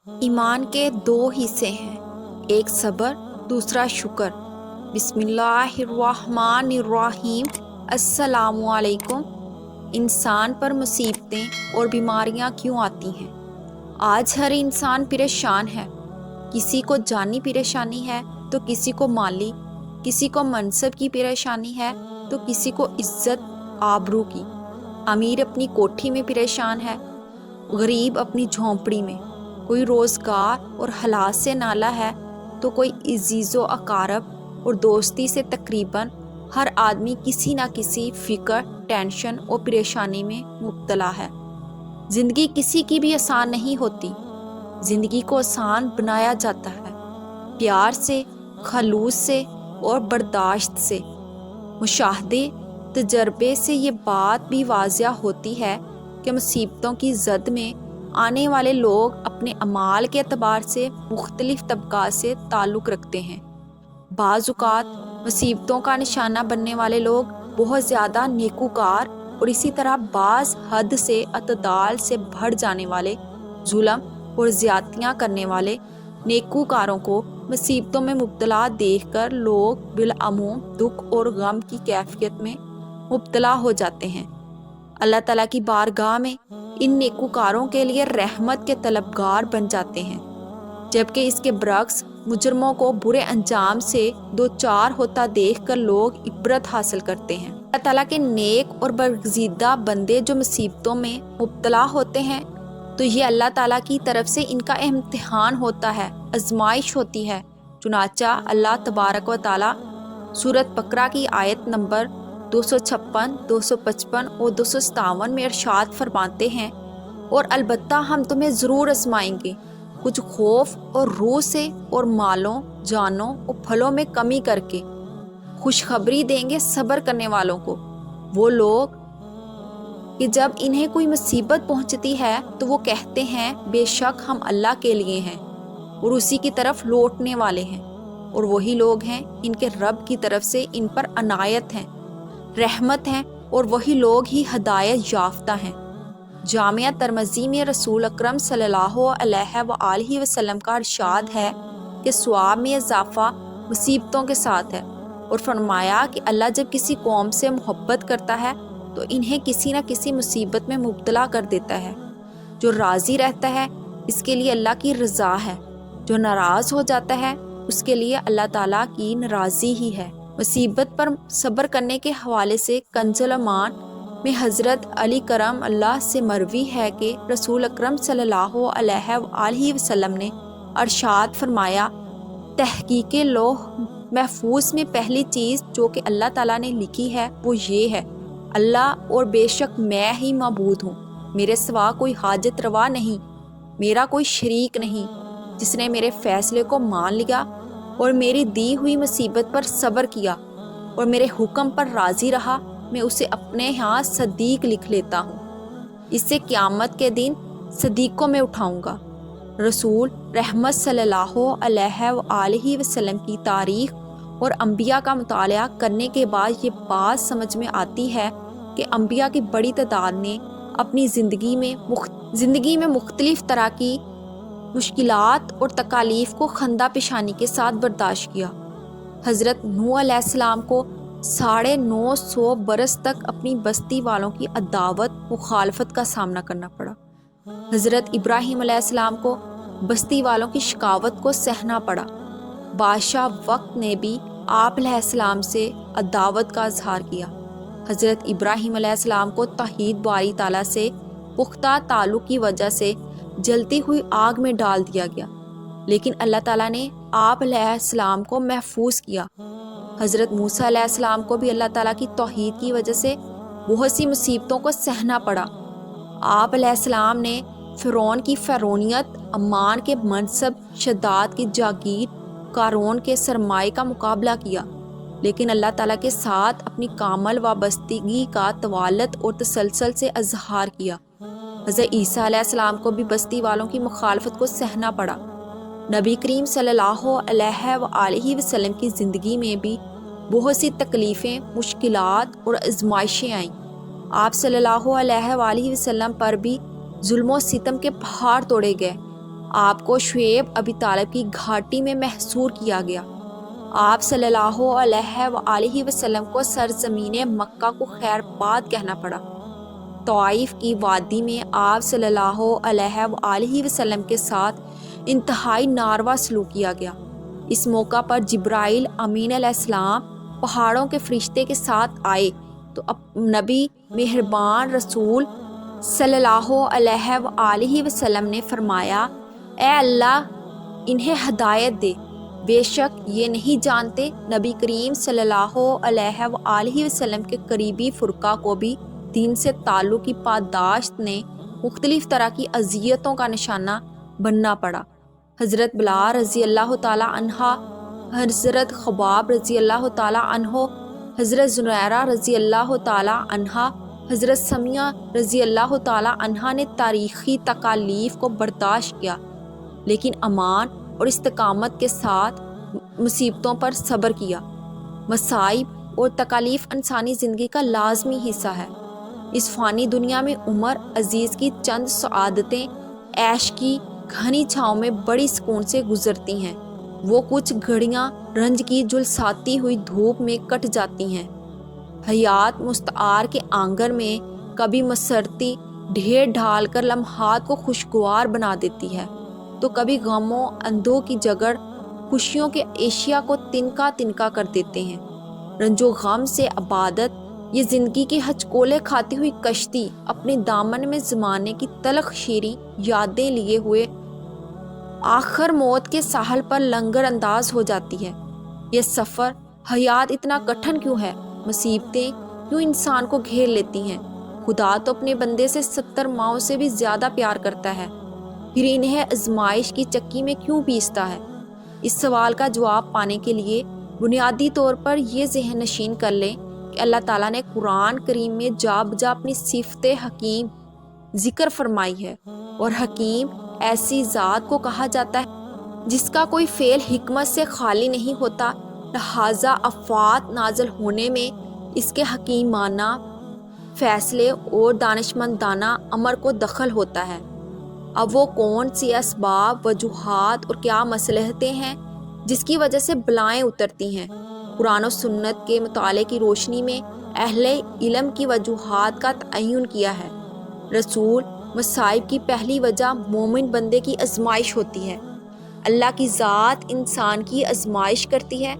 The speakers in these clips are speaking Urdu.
ایمان کے دو حصے ہیں، ایک صبر، دوسرا شکر۔ بسم اللہ الرحمن الرحیم۔ السلام علیکم۔ انسان پر مصیبتیں اور بیماریاں کیوں آتی ہیں؟ آج ہر انسان پریشان ہے۔ کسی کو جانی پریشانی ہے تو کسی کو مالی، کسی کو منصب کی پریشانی ہے تو کسی کو عزت آبرو کی۔ امیر اپنی کوٹھی میں پریشان ہے، غریب اپنی جھونپڑی میں۔ کوئی روزگار اور حالات سے نالا ہے تو کوئی عزیز و اقارب اور دوستی سے۔ تقریباً ہر آدمی کسی نہ کسی فکر، ٹینشن اور پریشانی میں مبتلا ہے۔ زندگی کسی کی بھی آسان نہیں ہوتی۔ زندگی کو آسان بنایا جاتا ہے پیار سے، خلوص سے اور برداشت سے۔ مشاہدے، تجربے سے یہ بات بھی واضح ہوتی ہے کہ مصیبتوں کی زد میں آنے والے لوگ اپنے اعمال کے اعتبار سے مختلف طبقات سے تعلق رکھتے ہیں۔ بعض اوقات مصیبتوں کا نشانہ بننے والے لوگ بہت زیادہ نیکوکار، اور اسی طرح بعض حد سے اعتدال سے بڑھ جانے والے، ظلم اور زیادتیاں کرنے والے نیکوکاروں کو مصیبتوں میں مبتلا دیکھ کر لوگ بالعموم دکھ اور غم کی کیفیت میں مبتلا ہو جاتے ہیں۔ اللہ تعالیٰ کی بارگاہ میں ان نیکوکاروں کے لیے رحمت کے طلبگار بن جاتے ہیں، جبکہ اس کے برعکس مجرموں کو برے انجام سے دوچار ہوتا دیکھ کر لوگ عبرت حاصل کرتے ہیں۔ اللہ تعالیٰ کے نیک اور برگزیدہ بندے جو مصیبتوں میں مبتلا ہوتے ہیں تو یہ اللہ تعالیٰ کی طرف سے ان کا امتحان ہوتا ہے، آزمائش ہوتی ہے۔ چنانچہ اللہ تبارک و تعالیٰ سورۃ بقرہ کی آیت نمبر 256، 255 اور 257 میں ارشاد فرماتے ہیں، اور البتہ ہم تمہیں ضرور آزمائیں گے، کچھ خوف اور روح سے اور مالوں، جانوں اور پھلوں میں کمی کر کے۔ خوشخبری دیں گے صبر کرنے والوں کو۔ وہ لوگ کہ جب انہیں کوئی مصیبت پہنچتی ہے تو وہ کہتے ہیں بے شک ہم اللہ کے لیے ہیں اور اسی کی طرف لوٹنے والے ہیں، اور وہی لوگ ہیں ان کے رب کی طرف سے ان پر عنایت ہیں، رحمت ہیں، اور وہی لوگ ہی ہدایت یافتہ ہیں۔ جامعہ ترمذی میں رسول اکرم صلی اللہ علیہ وآلہ وسلم کا ارشاد ہے کہ ثواب میں اضافہ مصیبتوں کے ساتھ ہے، اور فرمایا کہ اللہ جب کسی قوم سے محبت کرتا ہے تو انہیں کسی نہ کسی مصیبت میں مبتلا کر دیتا ہے۔ جو راضی رہتا ہے اس کے لیے اللہ کی رضا ہے، جو ناراض ہو جاتا ہے اس کے لیے اللہ تعالیٰ کی ناراضی ہی ہے۔ مصیبت پر صبر کرنے کے حوالے سے کنز الایمان میں حضرت علی کرم اللہ سے مروی ہے کہ رسول اکرم صلی اللہ علیہ وآلہ وسلم نے ارشاد فرمایا، تحقیق لوح محفوظ میں پہلی چیز جو کہ اللہ تعالیٰ نے لکھی ہے وہ یہ ہے، اللہ اور بے شک میں ہی معبود ہوں، میرے سوا کوئی حاجت روا نہیں، میرا کوئی شریک نہیں۔ جس نے میرے فیصلے کو مان لیا اور میری دی ہوئی مصیبت پر صبر کیا اور میرے حکم پر راضی رہا، میں اسے اپنے ہاں صدیق لکھ لیتا ہوں، اس سے قیامت کے دن صدیقوں میں اٹھاؤں گا۔ رسول رحمت صلی اللہ علیہ وآلہ وسلم کی تاریخ اور انبیاء کا مطالعہ کرنے کے بعد یہ بات سمجھ میں آتی ہے کہ انبیاء کی بڑی تعداد نے اپنی زندگی میں مختلف طرح کی مشکلات اور تکالیف کو خندہ پیشانی کے ساتھ برداشت کیا۔ حضرت نوح علیہ السلام کو 950 برس تک اپنی بستی والوں کی عداوت، مخالفت کا سامنا کرنا پڑا۔ حضرت ابراہیم علیہ السلام کو بستی والوں کی شقاوت کو سہنا پڑا۔ بادشاہ وقت نے بھی آپ علیہ السلام سے عداوت کا اظہار کیا۔ حضرت ابراہیم علیہ السلام کو توحید باری تعالیٰ سے پختہ تعلق کی وجہ سے جلتی ہوئی آگ میں ڈال دیا گیا، لیکن اللہ تعالیٰ نے آپ علیہ السلام کو محفوظ کیا۔ حضرت موسیٰ علیہ السلام کو بھی اللہ تعالیٰ کی توحید کی وجہ سے بہت سی مصیبتوں کو سہنا پڑا۔ آپ علیہ السلام نے فرعون کی فرعونیت، امان کے منصب، شداد کی جاگیر، قارون کے سرمایہ کا مقابلہ کیا، لیکن اللہ تعالیٰ کے ساتھ اپنی کامل وابستگی کا طوالت اور تسلسل سے اظہار کیا۔ حضرت عیسیٰ علیہ السلام کو بھی بستی والوں کی مخالفت کو سہنا پڑا۔ نبی کریم صلی اللہ علیہ وآلہ وسلم کی زندگی میں بھی بہت سی تکلیفیں، مشکلات اور آزمائشیں آئیں۔ آپ صلی اللہ علیہ وآلہ وسلم پر بھی ظلم و ستم کے پہاڑ توڑے گئے۔ آپ کو شعیب ابی طالب کی گھاٹی میں محصور کیا گیا۔ آپ صلی اللہ علیہ وآلہ وسلم کو سرزمین مکہ کو خیر باد کہنا پڑا۔ طائف کی وادی میں آپ صلی اللہ علیہ وآلہ وسلم کے ساتھ انتہائی ناروا سلوک کیا گیا۔ اس موقع پر جبرائیل امین علیہ السلام پہاڑوں کے فرشتے کے ساتھ آئے تو نبی مہربان رسول صلی اللہ علیہ وآلہ وسلم نے فرمایا، اے اللہ انہیں ہدایت دے، بے شک یہ نہیں جانتے نبی کریم صلی اللہ علیہ وآلہ وسلم کے قریبی فرقہ کو بھی دین سے تعلق کی پاداشت نے مختلف طرح کی اذیتوں کا نشانہ بننا پڑا۔ حضرت بلال رضی اللہ تعالی عنہ، حضرت خباب رضی اللہ تعالی عنہ، حضرت زنیرہ رضی اللہ تعالی عنہ، حضرت سمیہ رضی اللہ تعالی عنہ نے تاریخی تکالیف کو برداشت کیا، لیکن امان اور استقامت کے ساتھ مصیبتوں پر صبر کیا۔ مصائب اور تکالیف انسانی زندگی کا لازمی حصہ ہے۔ اس فانی دنیا میں عمر عزیز کی چند سعادتیں عیش کی گھنی چھاؤں میں بڑی سکون سے گزرتی ہیں، وہ کچھ گھڑیاں رنج کی جھلساتی ہوئی دھوپ میں کٹ جاتی ہیں۔ حیات مستعار کے آنگن میں کبھی مسرتی ڈھیر ڈھال کر لمحات کو خوشگوار بنا دیتی ہے، تو کبھی غموں اندھوں کی جگڑ خوشیوں کے ایشیا کو تنکا تنکا کر دیتے ہیں۔ رنج و غم سے عبادت، یہ زندگی کی ہچکولے کھاتی ہوئی کشتی اپنے دامن میں زمانے کی تلخ شیریں یادیں لیے ہوئے آخر موت کے ساحل پر لنگر انداز ہو جاتی ہے۔ یہ سفر حیات اتنا کٹھن کیوں ہے؟ مصیبتیں کیوں انسان کو گھیر لیتی ہیں؟ خدا تو اپنے بندے سے 70 ماؤں سے بھی زیادہ پیار کرتا ہے، پھر انہیں آزمائش کی چکی میں کیوں پیستا ہے؟ اس سوال کا جواب پانے کے لیے بنیادی طور پر یہ ذہن نشین کر لیں کہ اللہ تعالیٰ نے قرآن کریم میں جا بجا اپنی صفت حکیم ذکر فرمائی ہے، اور حکیم ایسی ذات کو کہا جاتا ہے جس کا کوئی فعل حکمت سے خالی نہیں ہوتا، لہٰذا آفات نازل ہونے میں اس کے حکیمانہ فیصلے اور دانشمندانہ امر کو دخل ہوتا ہے۔ اب وہ کون سی اسباب، وجوہات اور کیا مصلحتیں ہیں جس کی وجہ سے بلائیں اترتی ہیں؟ قرآن و سنت کے مطالعے کی روشنی میں اہل علم کی وجوہات کا تعین کیا ہے۔ رسول مصائب کی پہلی وجہ مومن بندے کی آزمائش ہوتی ہے۔ اللہ کی ذات انسان کی آزمائش کرتی ہے،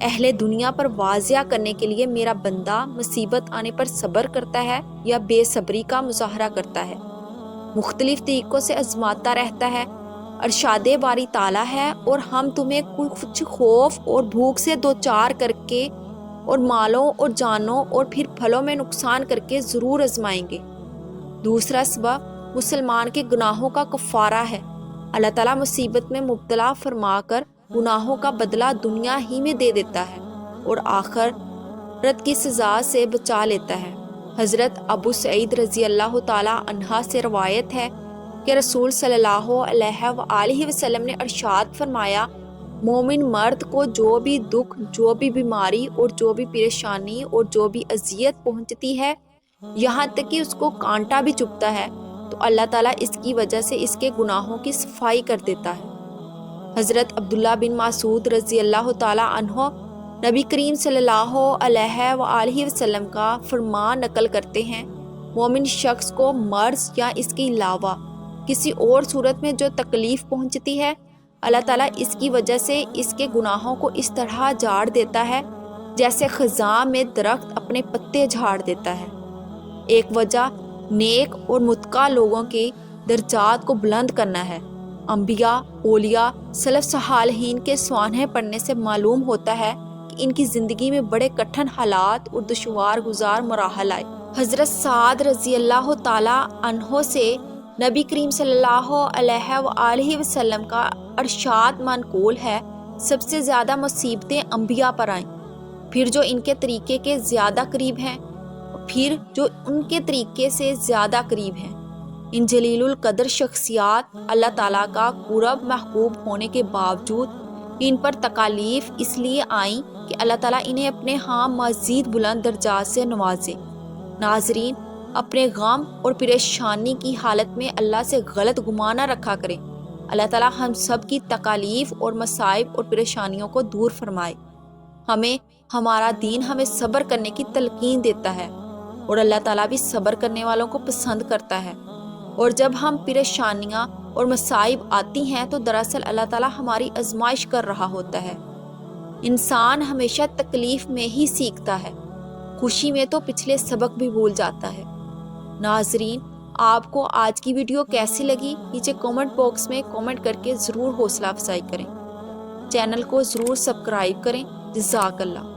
اہل دنیا پر واضح کرنے کے لیے میرا بندہ مصیبت آنے پر صبر کرتا ہے یا بے صبری کا مظاہرہ کرتا ہے، مختلف طریقوں سے آزماتا رہتا ہے۔ ارشاد باری تعالیٰ ہے، اور ہم تمہیں کچھ خوف اور بھوک سے دوچار کر کے اور مالوں اور جانوں اور پھر پھلوں میں نقصان کر کے ضرور آزمائیں گے۔ دوسرا سبب مسلمان کے گناہوں کا کفارہ ہے۔ اللہ تعالیٰ مصیبت میں مبتلا فرما کر گناہوں کا بدلہ دنیا ہی میں دے دیتا ہے اور آخرت کی سزا سے بچا لیتا ہے۔ حضرت ابو سعید رضی اللہ تعالیٰ عنہ سے روایت ہے کہ رسول صلی اللہ علیہ وآلہ وسلم نے ارشاد فرمایا، مومن مرد کو جو بھی دکھ، جو بھی بیماری اور جو بھی پریشانی اور جو بھی اذیت پہنچتی ہے، یہاں تک کہ اس کو کانٹا بھی چبھتا ہے، تو اللہ تعالیٰ اس کی وجہ سے اس کے گناہوں کی صفائی کر دیتا ہے۔ حضرت عبداللہ بن مسعود رضی اللہ تعالیٰ عنہ نبی کریم صلی اللہ علیہ وآلہ وسلم کا فرمان نقل کرتے ہیں، مومن شخص کو مرض یا اس کے علاوہ کسی اور صورت میں جو تکلیف پہنچتی ہے، اللہ تعالیٰ اس کی وجہ سے اس کے گناہوں کو اس طرح جھاڑ دیتا ہے جیسے خزاں میں درخت اپنے پتے جھاڑ دیتا ہے۔ ایک وجہ نیک اور متقی لوگوں کے درجات کو بلند کرنا ہے۔ انبیاء، اولیاء، سلف صالحین کے سوانح پڑھنے سے معلوم ہوتا ہے کہ ان کی زندگی میں بڑے کٹھن حالات اور دشوار گزار مراحل آئے۔ حضرت سعد رضی اللہ تعالیٰ عنہ سے نبی کریم صلی اللہ علیہ وآلہ وسلم کا ارشاد منقول ہے، سب سے زیادہ مصیبتیں انبیاء پر آئیں، پھر جو ان کے طریقے کے زیادہ قریب ہیں، پھر جو ان کے طریقے سے زیادہ قریب ہیں۔ ان جلیل القدر شخصیات اللہ تعالیٰ کا قرب محبوب ہونے کے باوجود ان پر تکالیف اس لیے آئیں کہ اللہ تعالیٰ انہیں اپنے ہاں مزید بلند درجات سے نوازے۔ ناظرین، اپنے غم اور پریشانی کی حالت میں اللہ سے غلط گمان نہ رکھا کریں۔ اللہ تعالیٰ ہم سب کی تکالیف اور مصائب اور پریشانیوں کو دور فرمائے۔ ہمارا دین ہمیں صبر کرنے کی تلقین دیتا ہے اور اللہ تعالیٰ بھی صبر کرنے والوں کو پسند کرتا ہے۔ اور جب ہم پریشانیاں اور مصائب آتی ہیں تو دراصل اللہ تعالیٰ ہماری آزمائش کر رہا ہوتا ہے۔ انسان ہمیشہ تکلیف میں ہی سیکھتا ہے، خوشی میں تو پچھلے سبق بھی بھول جاتا ہے۔ ناظرین، آپ کو آج کی ویڈیو کیسی لگی؟ نیچے کامنٹ باکس میں کامنٹ کر کے ضرور حوصلہ افزائی کریں۔ چینل کو ضرور سبسکرائب کریں۔ جزاک اللہ۔